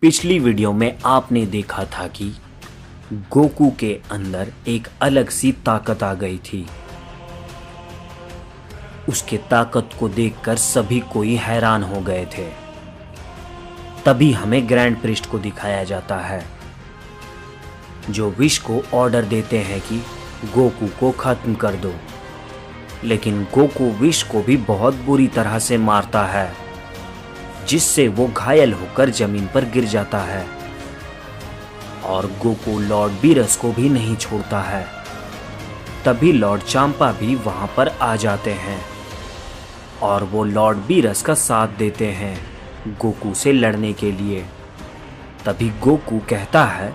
पिछली वीडियो में आपने देखा था कि गोकू के अंदर एक अलग सी ताकत आ गई थी। उसके ताकत को देखकर सभी कोई हैरान हो गए थे। तभी हमें ग्रैंड प्रिस्ट को दिखाया जाता है, जो विश को ऑर्डर देते हैं कि गोकू को खत्म कर दो। लेकिन गोकू विश को भी बहुत बुरी तरह से मारता है, जिससे वो घायल होकर जमीन पर गिर जाता है। और गोकू लॉर्ड बीरस को भी नहीं छोड़ता है। तभी लॉर्ड चांपा भी वहां पर आ जाते हैं और वो लॉर्ड बीरस का साथ देते हैं गोकू से लड़ने के लिए। तभी गोकू कहता है,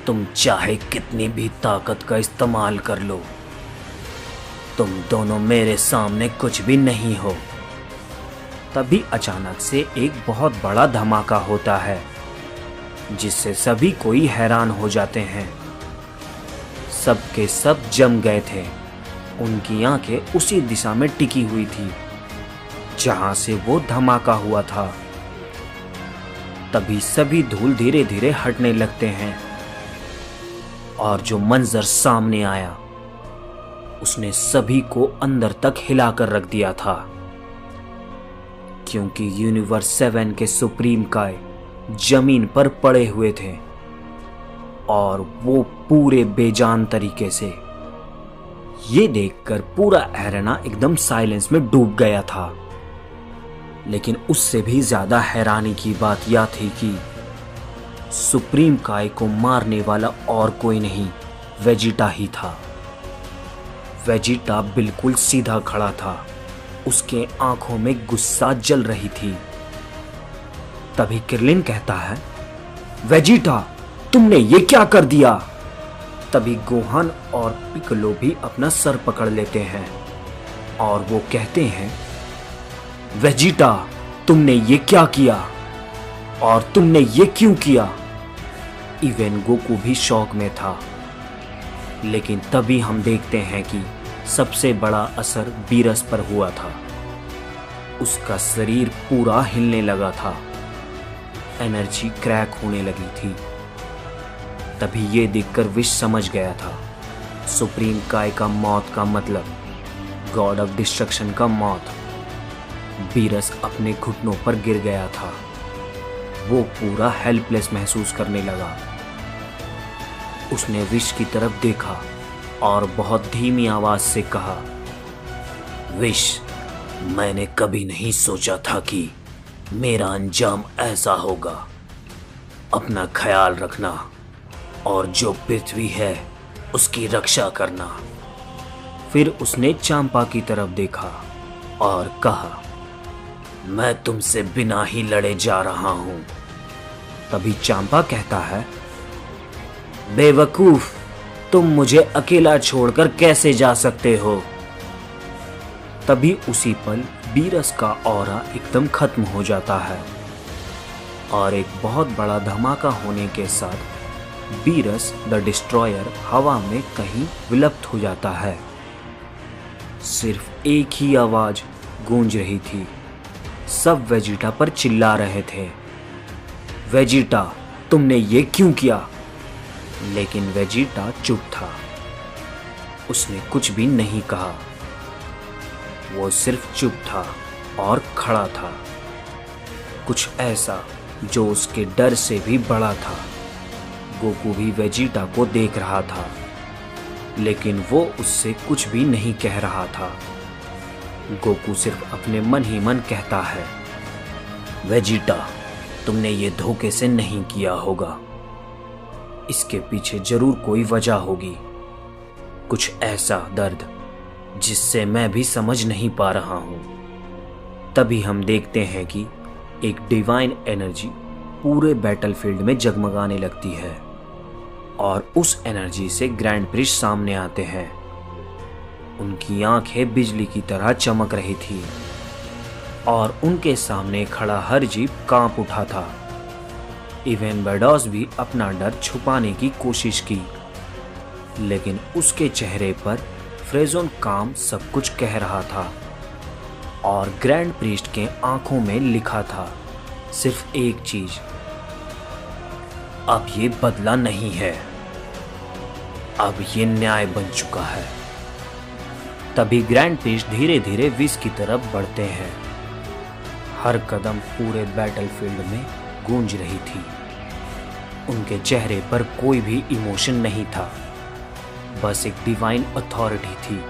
तुम चाहे कितनी भी ताकत का इस्तेमाल कर लो, तुम दोनों मेरे सामने कुछ भी नहीं हो। तभी अचानक से एक बहुत बड़ा धमाका होता है, जिससे सभी कोई हैरान हो जाते हैं। सब के सब जम गए थे। उनकी आंखें उसी दिशा में टिकी हुई थी जहां से वो धमाका हुआ था। तभी सभी धूल धीरे धीरे हटने लगते हैं और जो मंजर सामने आया उसने सभी को अंदर तक हिलाकर रख दिया था, क्योंकि यूनिवर्स 7 के सुप्रीम काय जमीन पर पड़े हुए थे और वो पूरे बेजान तरीके से। ये देखकर पूरा एरेना एकदम साइलेंस में डूब गया था। लेकिन उससे भी ज्यादा हैरानी की बात यह थी कि सुप्रीम काय को मारने वाला और कोई नहीं, वेजिटा ही था। वेजिटा बिल्कुल सीधा खड़ा था, उसके आंखों में गुस्सा जल रही थी। तभी क्रिलिन कहता है, वेजिटा तुमने ये क्या कर दिया? तभी गोहान और पिक्कोलो भी अपना सर पकड़ लेते हैं और वो कहते हैं, वेजिटा तुमने ये क्या किया और तुमने ये क्यों किया? इवन गोकू भी शॉक में था। लेकिन तभी हम देखते हैं कि सबसे बड़ा असर बीरस पर हुआ था। उसका शरीर पूरा हिलने लगा था, एनर्जी क्रैक होने लगी थी। तभी ये देखकर विश समझ गया था, सुप्रीम काय का मौत का मतलब गॉड ऑफ डिस्ट्रक्शन का मौत। बीरस अपने घुटनों पर गिर गया था। वो पूरा हेल्पलेस महसूस करने लगा। उसने विश की तरफ देखा और बहुत धीमी आवाज से कहा, विश, मैंने कभी नहीं सोचा था कि मेरा अंजाम ऐसा होगा। अपना ख्याल रखना और जो पृथ्वी है उसकी रक्षा करना। फिर उसने चांपा की तरफ देखा और कहा, मैं तुमसे बिना ही लड़े जा रहा हूं। तभी चांपा कहता है, बेवकूफ, तुम मुझे अकेला छोड़कर कैसे जा सकते हो? तभी उसी पल बीरस का ऑरा एकदम खत्म हो जाता है और एक बहुत बड़ा धमाका होने के साथ बीरस द डिस्ट्रॉयर हवा में कहीं विलुप्त हो जाता है। सिर्फ एक ही आवाज गूंज रही थी। सब वेजिटा पर चिल्ला रहे थे, वेजिटा तुमने ये क्यों किया? लेकिन वेजिटा चुप था। उसने कुछ भी नहीं कहा। वो सिर्फ चुप था और खड़ा था, कुछ ऐसा जो उसके डर से भी बड़ा था। गोकू भी वेजिटा को देख रहा था, लेकिन वो उससे कुछ भी नहीं कह रहा था। गोकू सिर्फ अपने मन ही मन कहता है, वेजिटा तुमने ये धोखे से नहीं किया होगा। इसके पीछे जरूर कोई वजह होगी, कुछ ऐसा दर्द जिससे मैं भी समझ नहीं पा रहा हूं। तभी हम देखते हैं कि एक डिवाइन एनर्जी पूरे बैटलफील्ड में जगमगाने लगती है और उस एनर्जी से ग्रैंड प्रिस्ट सामने आते हैं। उनकी आंखें बिजली की तरह चमक रही थी और उनके सामने खड़ा हर जीव कांप उठा था। इवन बेडॉस भी अपना डर छुपाने की कोशिश की, लेकिन उसके चेहरे पर फ्रेजोन काम सब कुछ कह रहा था और ग्रैंड प्रीस्ट के आंखों में लिखा था सिर्फ एक चीज, अब ये बदला नहीं है, अब ये न्याय बन चुका है। तभी ग्रैंड प्रीस्ट धीरे धीरे विश की तरफ बढ़ते हैं। हर कदम पूरे बैटलफील्ड में गूंज रही थी। उनके चेहरे पर कोई भी इमोशन नहीं था, बस एक डिवाइन अथॉरिटी थी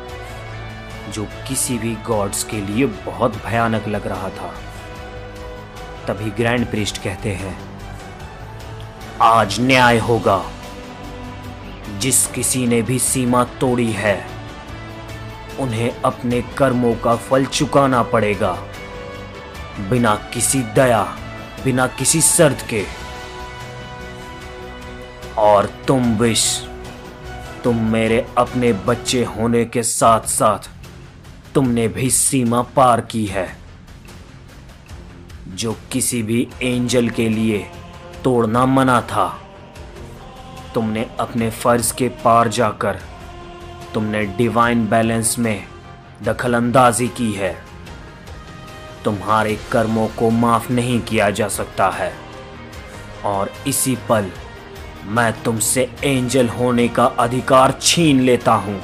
जो किसी भी गॉड्स के लिए बहुत भयानक लग रहा था। तभी ग्रैंड प्रीस्ट कहते हैं, आज न्याय होगा। जिस किसी ने भी सीमा तोड़ी है उन्हें अपने कर्मों का फल चुकाना पड़ेगा, बिना किसी दया, बिना किसी शर्त के। और तुम विश, तुम मेरे अपने बच्चे होने के साथ साथ तुमने भी सीमा पार की है, जो किसी भी एंजल के लिए तोड़ना मना था। तुमने अपने फर्ज के पार जाकर तुमने डिवाइन बैलेंस में दखलंदाजी की है। तुम्हारे कर्मों को माफ नहीं किया जा सकता है और इसी पल मैं तुमसे एंजल होने का अधिकार छीन लेता हूं।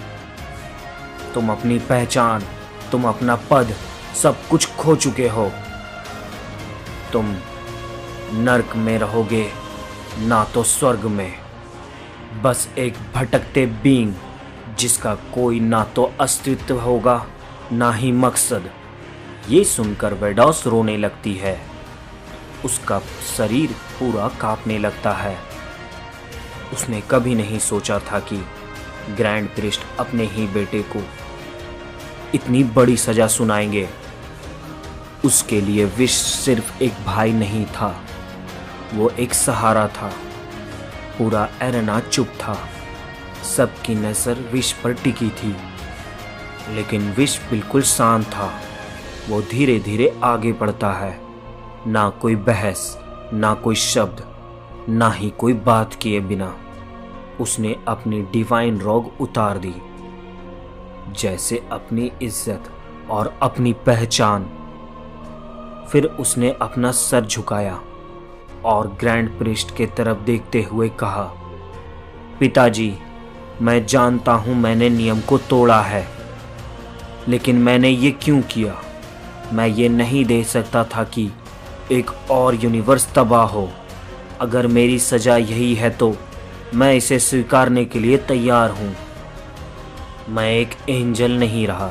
तुम अपनी पहचान, तुम अपना पद, सब कुछ खो चुके हो। तुम नर्क में रहोगे, ना तो स्वर्ग में। बस एक भटकते बीइंग जिसका कोई ना तो अस्तित्व होगा, ना ही मकसद। ये सुनकर वेडॉस रोने लगती है। उसका शरीर पूरा कांपने लगता है। उसने कभी नहीं सोचा था कि ग्रैंड प्रीस्ट अपने ही बेटे को इतनी बड़ी सजा सुनाएंगे। उसके लिए विश सिर्फ एक भाई नहीं था, वो एक सहारा था। पूरा एरेना चुप था, सबकी नज़र विश पर टिकी थी, लेकिन विश बिल्कुल शांत था। वो धीरे धीरे आगे बढ़ता है, ना कोई बहस, ना कोई शब्द, ना ही कोई बात किए बिना उसने अपनी डिवाइन रोग उतार दी, जैसे अपनी इज्जत और अपनी पहचान। फिर उसने अपना सर झुकाया और ग्रैंड प्रीस्ट के तरफ देखते हुए कहा, पिताजी, मैं जानता हूं मैंने नियम को तोड़ा है, लेकिन मैंने ये क्यों किया? मैं ये नहीं दे सकता था कि एक और यूनिवर्स तबाह हो। अगर मेरी सजा यही है तो मैं इसे स्वीकारने के लिए तैयार हूँ। मैं एक एंजल नहीं रहा,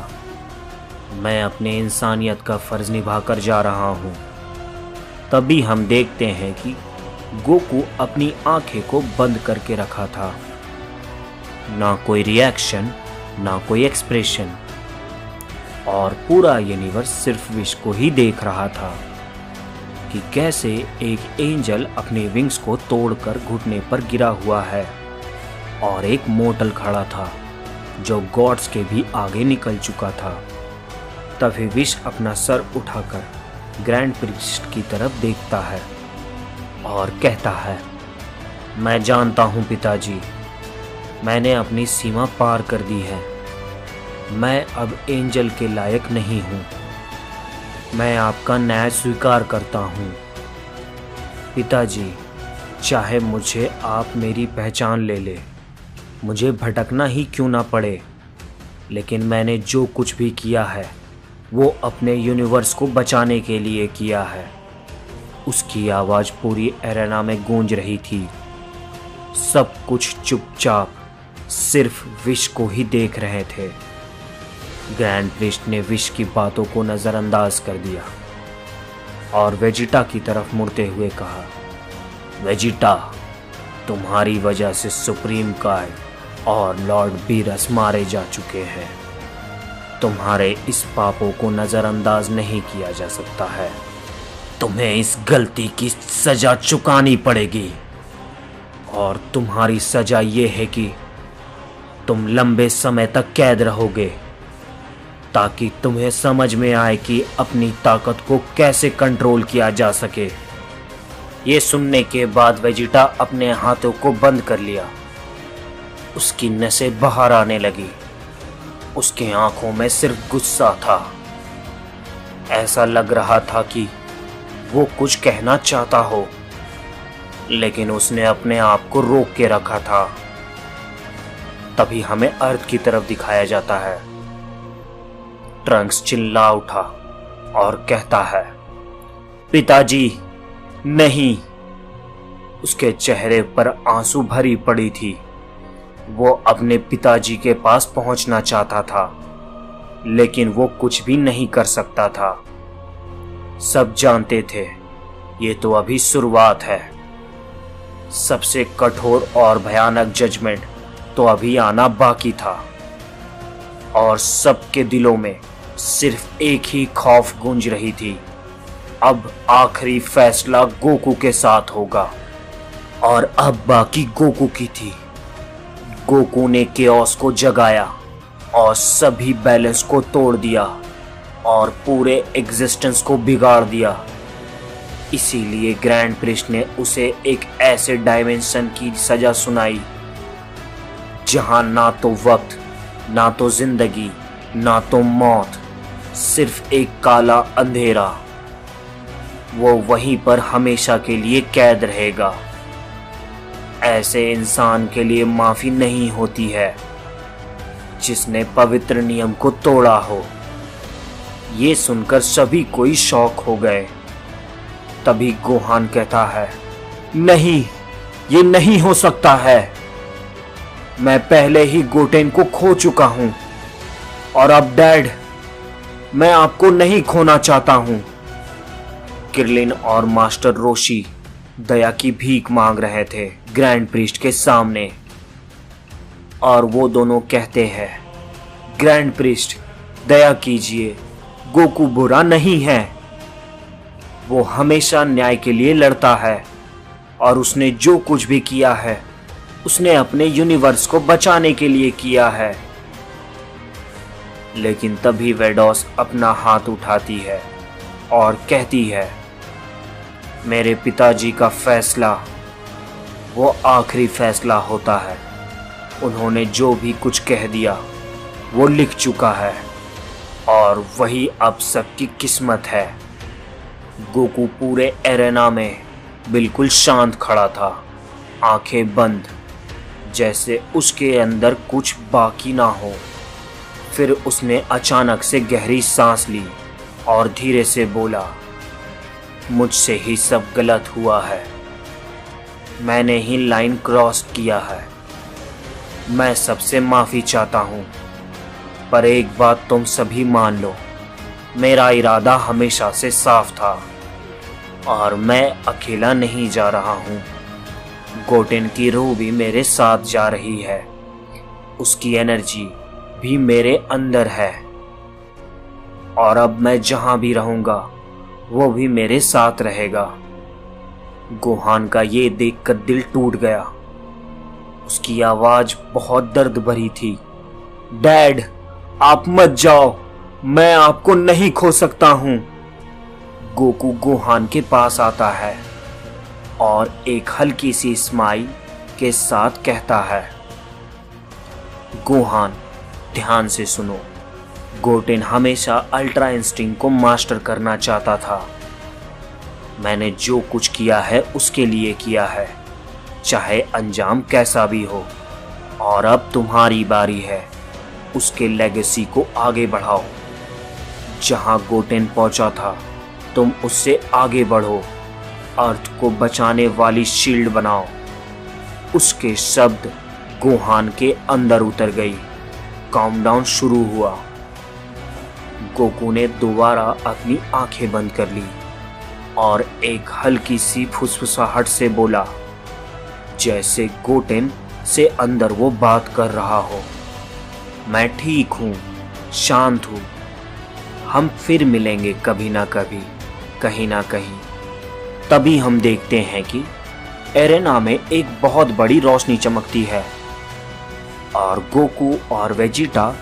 मैं अपने इंसानियत का फर्ज निभाकर जा रहा हूँ। तभी हम देखते हैं कि गोकू अपनी आंखें को बंद करके रखा था। ना कोई रिएक्शन, ना कोई एक्सप्रेशन, और पूरा यूनिवर्स सिर्फ विश को ही देख रहा था कि कैसे एक एंजल अपने विंग्स को तोड़कर घुटने पर गिरा हुआ है और एक मोर्टल खड़ा था जो गॉड्स के भी आगे निकल चुका था। तभी विश अपना सर उठाकर ग्रैंड प्रीस्ट की तरफ देखता है और कहता है, मैं जानता हूँ पिताजी, मैंने अपनी सीमा पार कर दी है। मैं अब एंजल के लायक नहीं हूँ। मैं आपका न्याय स्वीकार करता हूँ। पिताजी, चाहे मुझे आप मेरी पहचान ले ले, मुझे भटकना ही क्यों ना पड़े, लेकिन मैंने जो कुछ भी किया है वो अपने यूनिवर्स को बचाने के लिए किया है। उसकी आवाज़ पूरी एरेना में गूंज रही थी। सब कुछ चुपचाप सिर्फ विश को ही देख रहे थे। ग्रैंड प्रीस्ट ने विश की बातों को नज़रअंदाज कर दिया और वेजिटा की तरफ मुड़ते हुए कहा, वेजिटा, तुम्हारी वजह से सुप्रीम काय और लॉर्ड बीरस मारे जा चुके हैं। तुम्हारे इस पापों को नज़रअंदाज नहीं किया जा सकता है। तुम्हें इस गलती की सज़ा चुकानी पड़ेगी और तुम्हारी सज़ा ये है कि तुम लंबे समय तक कैद रहोगे, ताकि तुम्हें समझ में आए कि अपनी ताकत को कैसे कंट्रोल किया जा सके। ये सुनने के बाद वेजिटा अपने हाथों को बंद कर लिया। उसकी नसें बाहर आने लगी। उसकी आंखों में सिर्फ गुस्सा था। ऐसा लग रहा था कि वो कुछ कहना चाहता हो, लेकिन उसने अपने आप को रोक के रखा था। तभी हमें अर्थ की तरफ दिखाया जाता है। ट्रंक्स चिल्ला उठा और कहता है, पिताजी नहीं। उसके चेहरे पर आंसू भरी पड़ी थी। वो अपने पिताजी के पास पहुंचना चाहता था, लेकिन वो कुछ भी नहीं कर सकता था। सब जानते थे ये तो अभी शुरुआत है। सबसे कठोर और भयानक जजमेंट तो अभी आना बाकी था। और सबके दिलों में सिर्फ एक ही खौफ गूंज रही थी, अब आखिरी फैसला गोकू के साथ होगा। और अब बाकी गोकू की थी। गोकू ने केओस को जगाया और सभी बैलेंस को तोड़ दिया और पूरे एग्जिस्टेंस को बिगाड़ दिया। इसीलिए ग्रैंड प्रिस्ट ने उसे एक ऐसे डायमेंशन की सजा सुनाई जहां ना तो वक्त, ना तो जिंदगी, ना तो मौत, सिर्फ एक काला अंधेरा। वो वहीं पर हमेशा के लिए कैद रहेगा। ऐसे इंसान के लिए माफी नहीं होती है जिसने पवित्र नियम को तोड़ा हो। ये सुनकर सभी कोई शॉक हो गए। तभी गोहान कहता है, नहीं, ये नहीं हो सकता है। मैं पहले ही गोटेन को खो चुका हूं और अब डैड, मैं आपको नहीं खोना चाहता हूं। किरलिन और मास्टर रोशी दया की भीख मांग रहे थे ग्रैंड प्रीस्ट के सामने। और वो दोनों कहते हैं, ग्रैंड प्रीस्ट दया कीजिए, गोकू बुरा नहीं है। वो हमेशा न्याय के लिए लड़ता है और उसने जो कुछ भी किया है उसने अपने यूनिवर्स को बचाने के लिए किया है। लेकिन तभी वेडोस अपना हाथ उठाती है और कहती है, मेरे पिताजी का फैसला वो आखिरी फैसला होता है। उन्होंने जो भी कुछ कह दिया वो लिख चुका है और वही अब सबकी किस्मत है। गोकू पूरे एरेना में बिल्कुल शांत खड़ा था, आंखें बंद, जैसे उसके अंदर कुछ बाकी ना हो। फिर उसने अचानक से गहरी सांस ली और धीरे से बोला, मुझसे ही सब गलत हुआ है। मैंने ही लाइन क्रॉस किया है। मैं सबसे माफी चाहता हूँ, पर एक बात तुम सभी मान लो, मेरा इरादा हमेशा से साफ था और मैं अकेला नहीं जा रहा हूँ। गोटेन की रूह भी मेरे साथ जा रही है, उसकी एनर्जी भी मेरे अंदर है और अब मैं जहां भी रहूंगा वो भी मेरे साथ रहेगा। गोहान का ये देखकर दिल टूट गया। उसकी आवाज बहुत दर्द भरी थी। डैड, आप मत जाओ, मैं आपको नहीं खो सकता हूं। गोकू गोहान के पास आता है और एक हल्की सी स्माइल के साथ कहता है, गोहान ध्यान से सुनो। गोटेन हमेशा अल्ट्रा इंस्टिंक्ट को मास्टर करना चाहता था। मैंने जो कुछ किया है उसके लिए किया है, चाहे अंजाम कैसा भी हो। और अब तुम्हारी बारी है, उसके लेगेसी को आगे बढ़ाओ। जहां गोटेन पहुंचा था तुम उससे आगे बढ़ो, अर्थ को बचाने वाली शील्ड बनाओ। उसके शब्द गोहान के अंदर उतर गई। काउंटडाउन शुरू हुआ। गोकू ने दोबारा अपनी आंखें बंद कर ली और एक हल्की सी फुसफुसाहट से बोला, जैसे गोटेन से अंदर वो बात कर रहा हो, मैं ठीक हूं, शांत हूं। हम फिर मिलेंगे कभी ना कभी, कहीं ना कहीं। तभी हम देखते हैं कि एरेना में एक बहुत बड़ी रोशनी चमकती है और गोकू और वेजिटा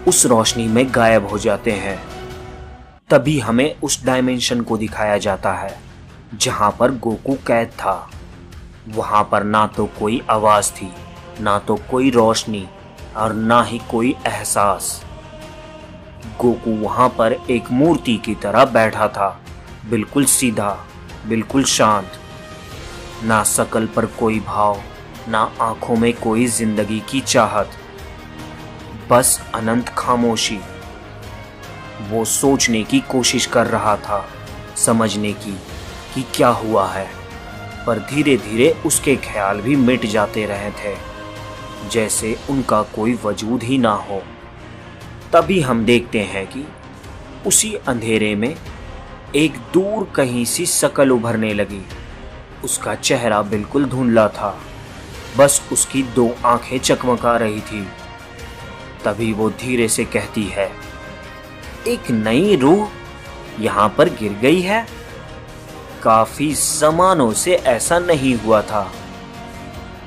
उस रोशनी में गायब हो जाते हैं। तभी हमें उस डायमेंशन को दिखाया जाता है जहां पर गोकू कैद था। वहां पर ना तो कोई आवाज थी, ना तो कोई रोशनी और ना ही कोई एहसास। गोकू वहां पर एक मूर्ति की तरह बैठा था, बिल्कुल सीधा, बिल्कुल शांत। ना शकल पर कोई भाव, ना आंखों में कोई जिंदगी की चाहत, बस अनंत खामोशी। वो सोचने की कोशिश कर रहा था, समझने की कि क्या हुआ है, पर धीरे धीरे उसके ख्याल भी मिट जाते रहे थे, जैसे उनका कोई वजूद ही ना हो। तभी हम देखते हैं कि उसी अंधेरे में एक दूर कहीं सी शकल उभरने लगी। उसका चेहरा बिल्कुल धुंधला था, बस उसकी 2 आंखें चकमका रही थी। तभी वो धीरे से कहती है, एक नई रूह यहाँ पर गिर गई है। काफी ज़मानों से ऐसा नहीं हुआ था।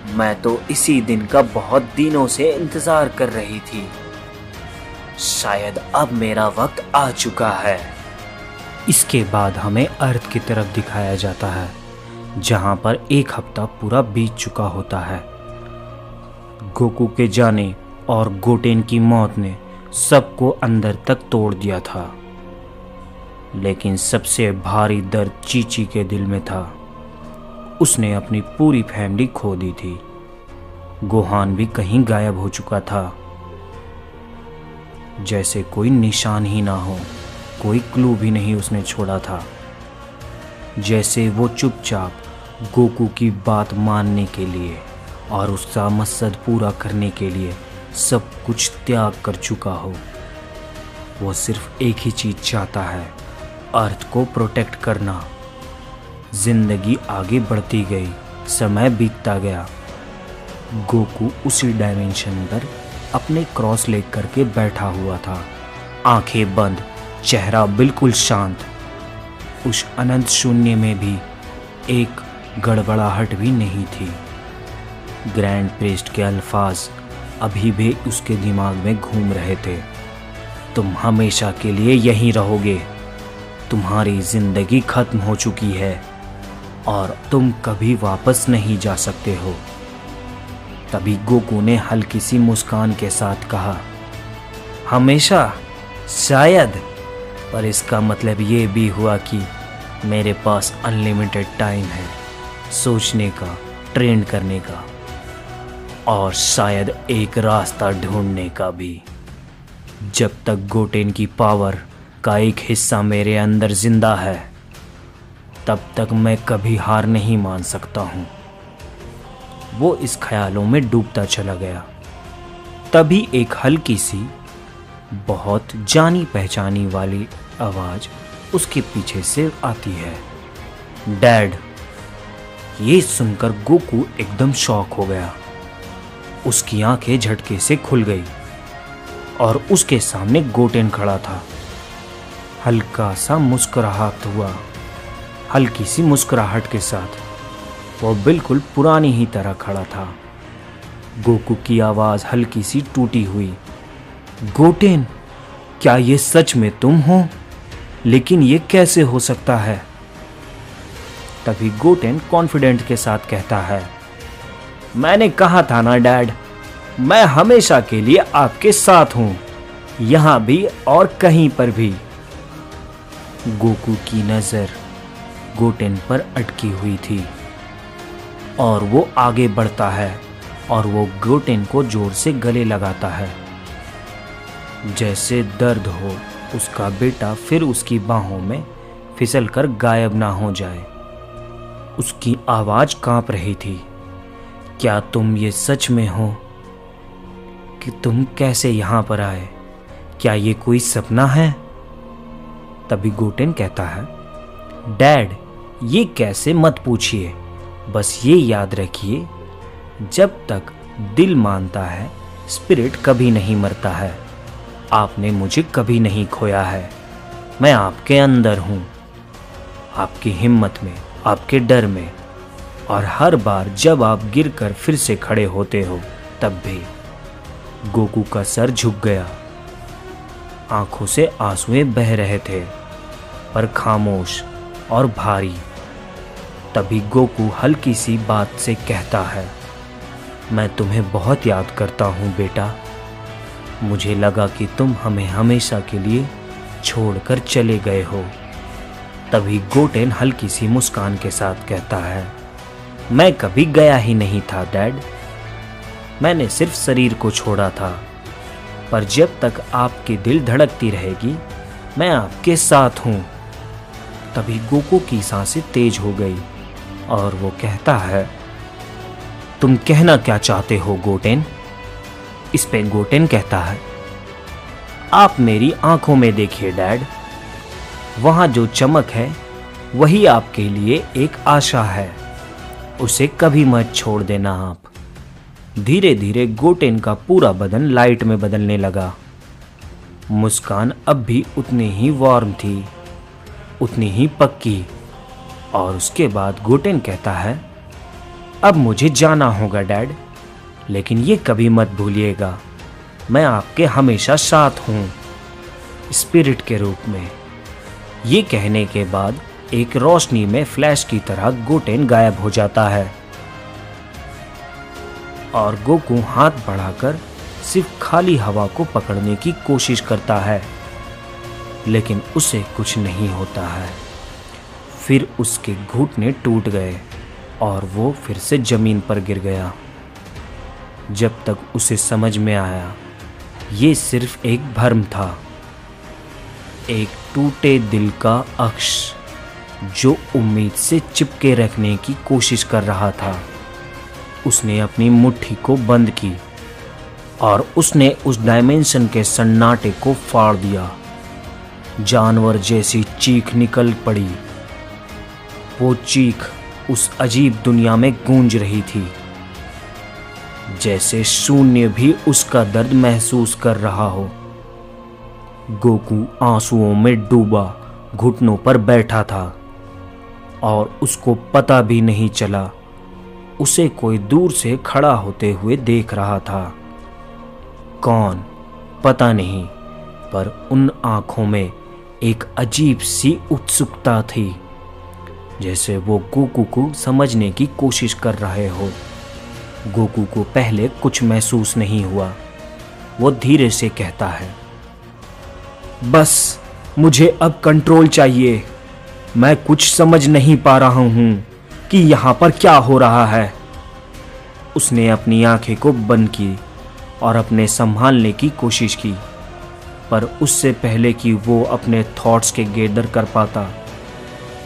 मैं तो इसी दिन का बहुत दिनों से इंतजार कर रही थी। शायद अब मेरा वक्त आ चुका है। इसके बाद हमें अर्थ की तरफ दिखाया जाता है, जहां पर 1 हफ्ता पूरा बीत चुका होता है। गोकू के जाने और गोटेन की मौत ने सबको अंदर तक तोड़ दिया था, लेकिन सबसे भारी दर्द चीची के दिल में था। उसने अपनी पूरी फैमिली खो दी थी। गोहान भी कहीं गायब हो चुका था, जैसे कोई निशान ही ना हो, कोई क्लू भी नहीं उसने छोड़ा था। जैसे वो चुपचाप गोकू की बात मानने के लिए और उसका मकसद पूरा करने के लिए सब कुछ त्याग कर चुका हो। वो सिर्फ एक ही चीज चाहता है, अर्थ को प्रोटेक्ट करना। जिंदगी आगे बढ़ती गई, समय बीतता गया। गोकू उसी डायमेंशन पर अपने क्रॉस लेग करके बैठा हुआ था, आंखें बंद, चेहरा बिल्कुल शांत। उस अनंत शून्य में भी एक गड़बड़ाहट भी नहीं थी। ग्रैंड प्रीस्ट के अल्फाज अभी भी उसके दिमाग में घूम रहे थे। तुम हमेशा के लिए यहीं रहोगे। तुम्हारी जिंदगी खत्म हो चुकी है और तुम कभी वापस नहीं जा सकते हो। तभी गोकू ने हल्की सी मुस्कान के साथ कहा, हमेशा? शायद, पर इसका मतलब ये भी हुआ कि मेरे पास अनलिमिटेड टाइम है सोचने का, ट्रेन करने का और शायद एक रास्ता ढूंढने का भी। जब तक गोटेन की पावर का एक हिस्सा मेरे अंदर जिंदा है, तब तक मैं कभी हार नहीं मान सकता हूँ। वो इस ख्यालों में डूबता चला गया। तभी एक हल्की सी, बहुत जानी पहचानी वाली आवाज उसके पीछे से आती है, डैड। ये सुनकर गोकू एकदम शॉक हो गया। उसकी आंखें झटके से खुल गई और उसके सामने गोटेन खड़ा था। हल्का सा मुस्कुराहट हुआ, हल्की सी मुस्कुराहट के साथ वो बिल्कुल पुरानी ही तरह खड़ा था। गोकू की आवाज हल्की सी टूटी हुई, गोटेन, क्या ये सच में तुम हो? लेकिन ये कैसे हो सकता है? तभी गोटेन कॉन्फिडेंट के साथ कहता है, मैंने कहा था ना डैड, मैं हमेशा के लिए आपके साथ हूं, यहां भी और कहीं पर भी। गोकू की नजर गोटेन पर अटकी हुई थी और वो आगे बढ़ता है और वो गोटेन को जोर से गले लगाता है। जैसे दर्द हो उसका बेटा फिर उसकी बाहों में फिसलकर गायब ना हो जाए। उसकी आवाज कांप रही थी, क्या तुम ये सच में हो? कि तुम कैसे यहाँ पर आए? क्या ये कोई सपना है? तभी गोटेन कहता है, डैड, ये कैसे मत पूछिए, बस ये याद रखिए, जब तक दिल मानता है स्पिरिट कभी नहीं मरता है। आपने मुझे कभी नहीं खोया है, मैं आपके अंदर हूँ, आपकी हिम्मत में, आपके डर में, और हर बार जब आप गिरकर फिर से खड़े होते हो तब भी। गोकू का सर झुक गया, आंखों से आंसुएं बह रहे थे, पर खामोश और भारी। तभी गोकू हल्की सी बात से कहता है, मैं तुम्हें बहुत याद करता हूँ बेटा। मुझे लगा कि तुम हमें हमेशा के लिए छोड़कर चले गए हो। तभी गोटेन हल्की सी मुस्कान के साथ कहता है, मैं कभी गया ही नहीं था डैड। मैंने सिर्फ शरीर को छोड़ा था, पर जब तक आपकी दिल धड़कती रहेगी मैं आपके साथ हूँ। तभी गोकू की सांसें तेज हो गई और वो कहता है, तुम कहना क्या चाहते हो गोटेन? इस पे गोटेन कहता है, आप मेरी आंखों में देखिए डैड, वहां जो चमक है वही आपके लिए एक आशा है, उसे कभी मत छोड़ देना आप। धीरे धीरे गोटेन का पूरा बदन लाइट में बदलने लगा। मुस्कान अब भी उतनी ही वार्म थी, उतनी ही पक्की। और उसके बाद गोटेन कहता है, अब मुझे जाना होगा डैड, लेकिन ये कभी मत भूलिएगा मैं आपके हमेशा साथ हूँ, स्पिरिट के रूप में। ये कहने के बाद एक रोशनी में फ्लैश की तरह गोटेन गायब हो जाता है और गोकू हाथ बढ़ाकर सिर्फ खाली हवा को पकड़ने की कोशिश करता है, लेकिन उसे कुछ नहीं होता है। फिर उसके घुटने टूट गए और वो फिर से जमीन पर गिर गया। जब तक उसे समझ में आया ये सिर्फ एक भ्रम था, एक टूटे दिल का अक्ष जो उम्मीद से चिपके रखने की कोशिश कर रहा था। उसने अपनी मुट्ठी को बंद की और उसने उस डायमेंशन के सन्नाटे को फाड़ दिया। जानवर जैसी चीख निकल पड़ी। वो चीख उस अजीब दुनिया में गूंज रही थी, जैसे शून्य भी उसका दर्द महसूस कर रहा हो। गोकू आंसुओं में डूबा घुटनों पर बैठा था और उसको पता भी नहीं चला उसे कोई दूर से खड़ा होते हुए देख रहा था। कौन पता नहीं, पर उन आंखों में एक अजीब सी उत्सुकता थी, जैसे वो गोकू को समझने की कोशिश कर रहे हो। गोकू को पहले कुछ महसूस नहीं हुआ। वो धीरे से कहता है, बस मुझे अब कंट्रोल चाहिए। मैं कुछ समझ नहीं पा रहा हूं कि यहाँ पर क्या हो रहा है। उसने अपनी आंखें को बंद की और अपने संभालने की कोशिश की, पर उससे पहले कि वो अपने थॉट्स के गैदर कर पाता,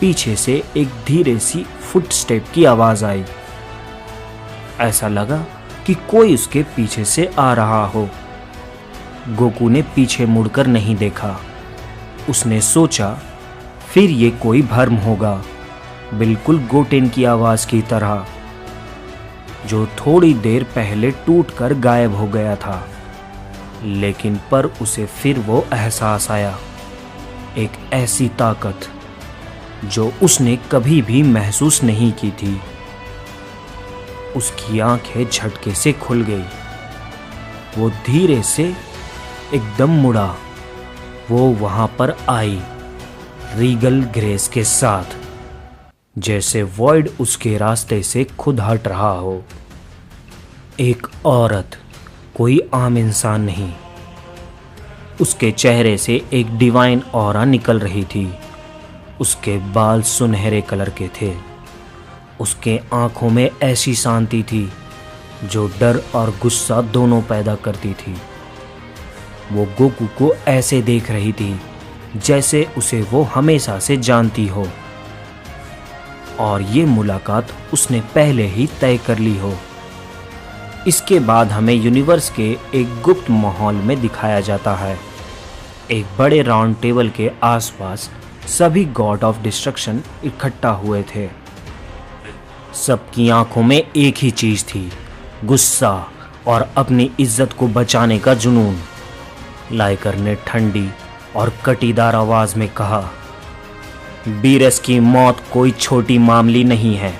पीछे से एक धीरे सी फुटस्टेप की आवाज आई। ऐसा लगा कि कोई उसके पीछे से आ रहा हो। गोकू ने पीछे मुड़कर नहीं देखा। उसने सोचा फिर ये कोई भ्रम होगा, बिल्कुल गोटेन की आवाज की तरह, जो थोड़ी देर पहले टूटकर गायब हो गया था। लेकिन पर उसे फिर वो एहसास आया, एक ऐसी ताकत जो उसने कभी भी महसूस नहीं की थी। उसकी आंखें झटके से खुल गई। वो धीरे से एकदम मुड़ा। वो वहां पर आई, रीगल ग्रेस के साथ, जैसे वॉइड उसके रास्ते से खुद हट रहा हो। एक औरत, कोई आम इंसान नहीं। उसके चेहरे से एक डिवाइन ऑरा निकल रही थी। उसके बाल सुनहरे कलर के थे। उसके आंखों में ऐसी शांति थी जो डर और गुस्सा दोनों पैदा करती थी। वो गोकू को ऐसे देख रही थी जैसे उसे वो हमेशा से जानती हो, और ये मुलाकात उसने पहले ही तय कर ली हो। इसके बाद हमें यूनिवर्स के एक गुप्त माहौल में दिखाया जाता है। एक बड़े राउंड टेबल के आसपास सभी गॉड ऑफ डिस्ट्रक्शन इकट्ठा हुए थे। सबकी आंखों में एक ही चीज थी, गुस्सा और अपनी इज्जत को बचाने का जुनून। लाइकर ने ठंडी और कटीदार आवाज में कहा, बीरस की मौत कोई छोटी मामली नहीं है।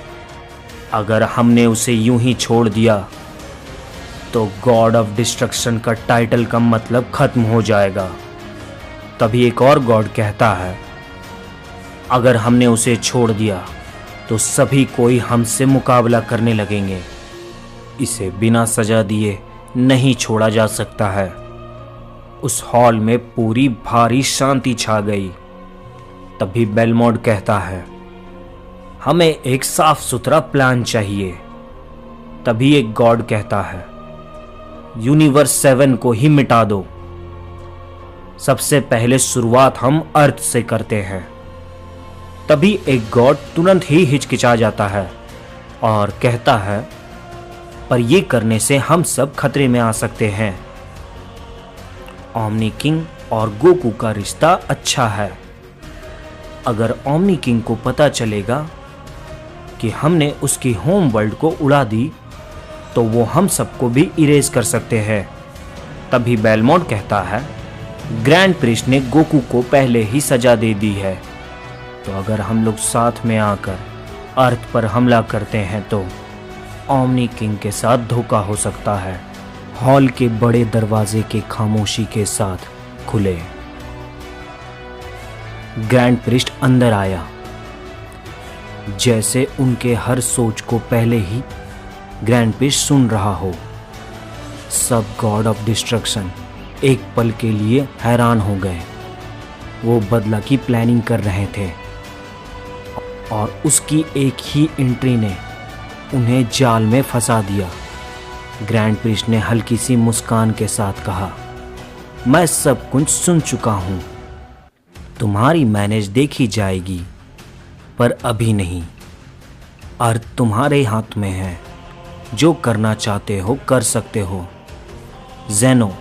अगर हमने उसे यूं ही छोड़ दिया तो गॉड ऑफ डिस्ट्रक्शन का टाइटल का मतलब खत्म हो जाएगा। तभी एक और गॉड कहता है, अगर हमने उसे छोड़ दिया तो सभी कोई हमसे मुकाबला करने लगेंगे। इसे बिना सजा दिए नहीं छोड़ा जा सकता है। उस हॉल में पूरी भारी शांति छा गई। तभी बेलमोंड कहता है, हमें एक साफ सुथरा प्लान चाहिए। तभी एक गॉड कहता है, यूनिवर्स 7 को ही मिटा दो। सबसे पहले शुरुआत हम अर्थ से करते हैं। तभी एक गॉड तुरंत ही हिचकिचा जाता है और कहता है, पर यह करने से हम सब खतरे में आ सकते हैं। ओमनी किंग और गोकू का रिश्ता अच्छा है। अगर ओमनी किंग को पता चलेगा कि हमने उसकी होम वर्ल्ड को उड़ा दी तो वो हम सबको भी इरेज कर सकते हैं। तभी बेलमोंट कहता है, ग्रैंड प्रिस्ट ने गोकू को पहले ही सजा दे दी है, तो अगर हम लोग साथ में आकर अर्थ पर हमला करते हैं तो ओमनी किंग के साथ धोखा हो सकता है। हॉल के बड़े दरवाजे के खामोशी के साथ खुले। ग्रैंड प्रिस्ट अंदर आया, जैसे उनके हर सोच को पहले ही ग्रैंड प्रिस्ट सुन रहा हो। सब गॉड ऑफ डिस्ट्रक्शन एक पल के लिए हैरान हो गए। वो बदला की प्लानिंग कर रहे थे और उसकी एक ही एंट्री ने उन्हें जाल में फंसा दिया। ग्रैंड प्रिस्ट ने हल्की सी मुस्कान के साथ कहा, मैं सब कुछ सुन चुका हूं। तुम्हारी मैनेज देखी जाएगी, पर अभी नहीं। अर्थ तुम्हारे हाथ में है। जो करना चाहते हो कर सकते हो। ज़ेनो,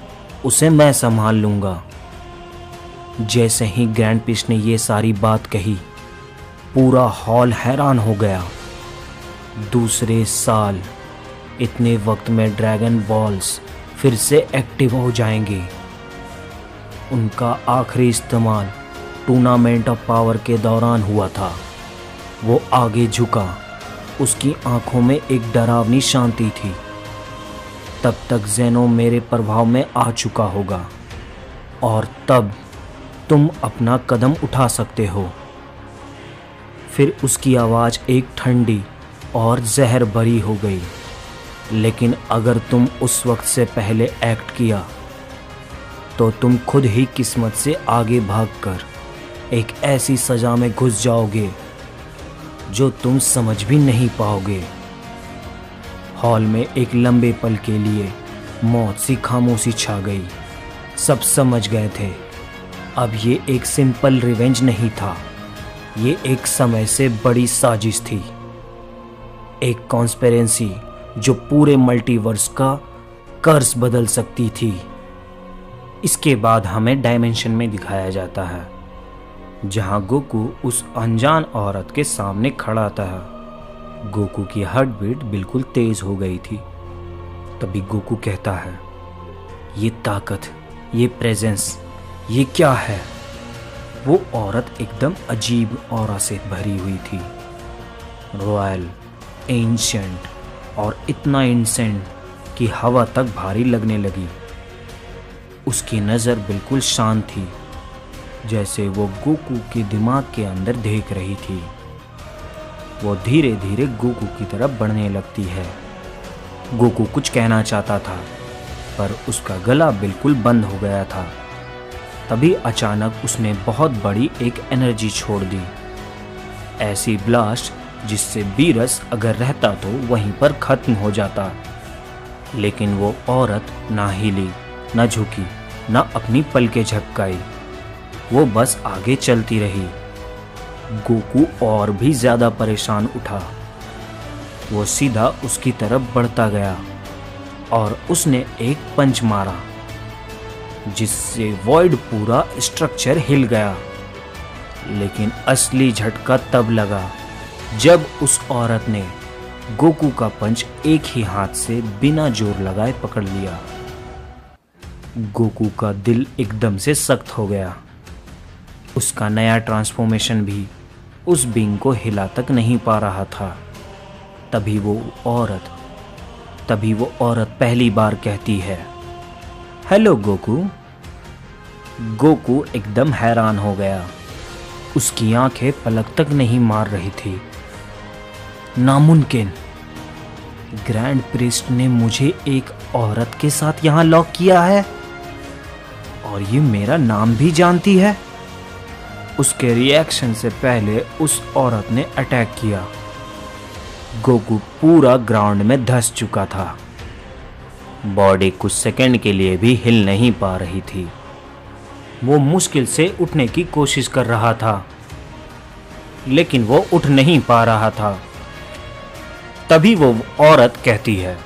उसे मैं संभाल लूंगा। जैसे ही ग्रैंड प्रिस्ट ने ये सारी बात कही, पूरा हॉल हैरान हो गया। दूसरे साल इतने वक्त में ड्रैगन बॉल्स फिर से एक्टिव हो जाएंगे। उनका आखिरी इस्तेमाल टूर्नामेंट ऑफ पावर के दौरान हुआ था। वो आगे झुका, उसकी आंखों में एक डरावनी शांति थी। तब तक ज़ेनो मेरे प्रभाव में आ चुका होगा और तब तुम अपना कदम उठा सकते हो। फिर उसकी आवाज़ एक ठंडी और जहर भरी हो गई। लेकिन अगर तुम उस वक्त से पहले एक्ट किया तो तुम खुद ही किस्मत से आगे भागकर एक ऐसी सज़ा में घुस जाओगे जो तुम समझ भी नहीं पाओगे। हॉल में एक लंबे पल के लिए मौत सी खामोशी छा गई। सब समझ गए थे, अब ये एक सिंपल रिवेंज नहीं था, ये एक समय से बड़ी साजिश थी। एक कॉन्स्पिरेसी जो पूरे मल्टीवर्स का कर्स बदल सकती थी। इसके बाद हमें डायमेंशन में दिखाया जाता है, जहां गोकू उस अनजान औरत के सामने खड़ा था। गोकू की हार्ट बीट बिल्कुल तेज हो गई थी। तभी गोकू कहता है, ये ताकत, ये प्रेजेंस, ये क्या है? वो औरत एकदम अजीब ऑरा से भरी हुई थी। रॉयल, एंशिएंट और इतना इंसेंट कि हवा तक भारी लगने लगी। उसकी नज़र बिल्कुल शांत थी, जैसे वो गोकू के दिमाग के अंदर देख रही थी। वो धीरे धीरे गोकू की तरफ बढ़ने लगती है। गोकू कुछ कहना चाहता था, पर उसका गला बिल्कुल बंद हो गया था। तभी अचानक उसने बहुत बड़ी एक एनर्जी छोड़ दी, ऐसी ब्लास्ट जिससे बीरस अगर रहता तो वहीं पर खत्म हो जाता। लेकिन वो औरत ना हिली, ना झुकी, ना अपनी पलकें झपकाई। वो बस आगे चलती रही। गोकू और भी ज्यादा परेशान उठा। वो सीधा उसकी तरफ बढ़ता गया और उसने एक पंच मारा, जिससे वॉइड पूरा स्ट्रक्चर हिल गया। लेकिन असली झटका तब लगा जब उस औरत ने गोकू का पंच एक ही हाथ से बिना जोर लगाए पकड़ लिया। गोकू का दिल एकदम से सख्त हो गया। उसका नया ट्रांसफॉर्मेशन भी उस बींग को हिला तक नहीं पा रहा था। तभी वो औरत पहली बार कहती है, हेलो गोकू। गोकू एकदम हैरान हो गया। उसकी आंखें पलक तक नहीं मार रही थी। नामुमकिन, ग्रैंड प्रिस्ट ने मुझे एक औरत के साथ यहाँ लॉक किया है और ये मेरा नाम भी जानती है। उसके रिएक्शन से पहले उस औरत ने अटैक किया। गोकू पूरा ग्राउंड में धंस चुका था। बॉडी कुछ सेकंड के लिए भी हिल नहीं पा रही थी। वो मुश्किल से उठने की कोशिश कर रहा था, लेकिन वो उठ नहीं पा रहा था। तभी वो औरत कहती है,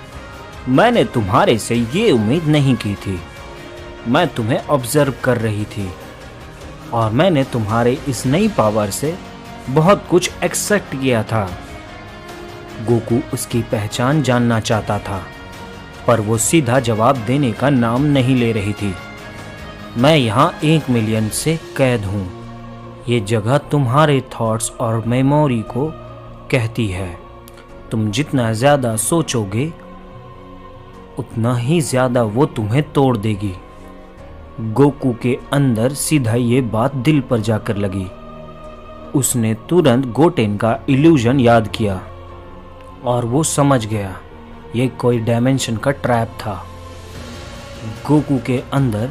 मैंने तुम्हारे से ये उम्मीद नहीं की थी। मैं तुम्हें ऑब्जर्व कर रही थी और मैंने तुम्हारे इस नई पावर से बहुत कुछ एक्सपेक्ट किया था। गोकू उसकी पहचान जानना चाहता था, पर वो सीधा जवाब देने का नाम नहीं ले रही थी। मैं यहाँ 1 मिलियन से कैद हूँ। ये जगह तुम्हारे थॉट्स और मेमोरी को कहती है। तुम जितना ज़्यादा सोचोगे उतना ही ज़्यादा वो तुम्हें तोड़ देगी। गोकू के अंदर सीधा ये बात दिल पर जाकर लगी। उसने तुरंत गोटेन का इल्यूजन याद किया और वो समझ गया ये कोई डायमेंशन का ट्रैप था। गोकू के अंदर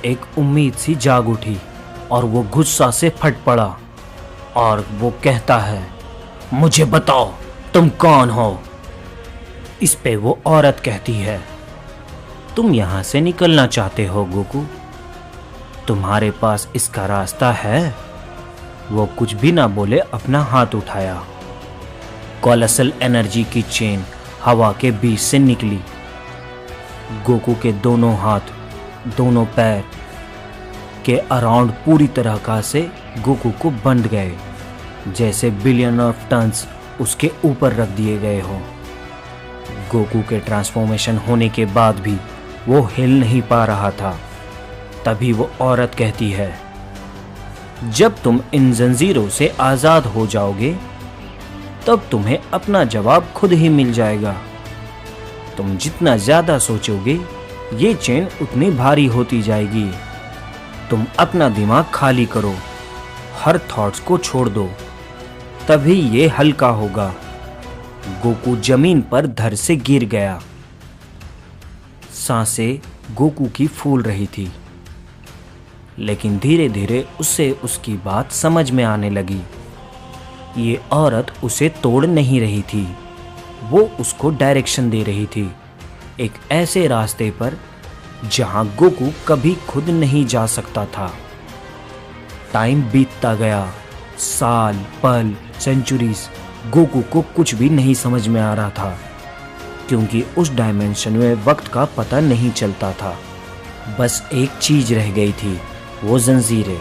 एक उम्मीद सी जाग उठी और वो गुस्सा से फट पड़ा और वो कहता है, मुझे बताओ तुम कौन हो। इस पे वो औरत कहती है, तुम यहाँ से निकलना चाहते हो गोकू? तुम्हारे पास इसका रास्ता है? वो कुछ भी ना बोले अपना हाथ उठाया। कोलोसल एनर्जी की चेन हवा के बीच से निकली। गोकू के दोनों हाथ, दोनों पैर के अराउंड पूरी तरह का से गोकू को बंध गए, जैसे बिलियन ऑफ टन्स उसके ऊपर रख दिए गए हो। गोकू के ट्रांसफॉर्मेशन होने के बाद भी वो हिल नहीं पा रहा था। तभी वो औरत कहती है, जब तुम इन जंजीरों से आज़ाद हो जाओगे तब तुम्हें अपना जवाब खुद ही मिल जाएगा। तुम जितना ज़्यादा सोचोगे ये चेन उतनी भारी होती जाएगी। तुम अपना दिमाग खाली करो, हर थॉट्स को छोड़ दो, तभी ये हल्का होगा। गोकू जमीन पर धड़ से गिर गया। सांसें गोकू की फूल रही थी, लेकिन धीरे धीरे उसे उसकी बात समझ में आने लगी। ये औरत उसे तोड़ नहीं रही थी, वो उसको डायरेक्शन दे रही थी, एक ऐसे रास्ते पर जहां गोकू कभी खुद नहीं जा सकता था। टाइम बीतता गया, साल, पल, सेंचुरीज। गोकू को कुछ भी नहीं समझ में आ रहा था, क्योंकि उस डायमेंशन में वक्त का पता नहीं चलता था। बस एक चीज रह गई थी, वो जंजीरें।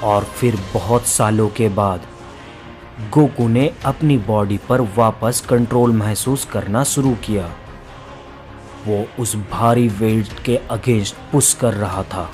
और फिर बहुत सालों के बाद गोकू ने अपनी बॉडी पर वापस कंट्रोल महसूस करना शुरू किया। वो उस भारी वेट के अगेंस्ट पुश कर रहा था।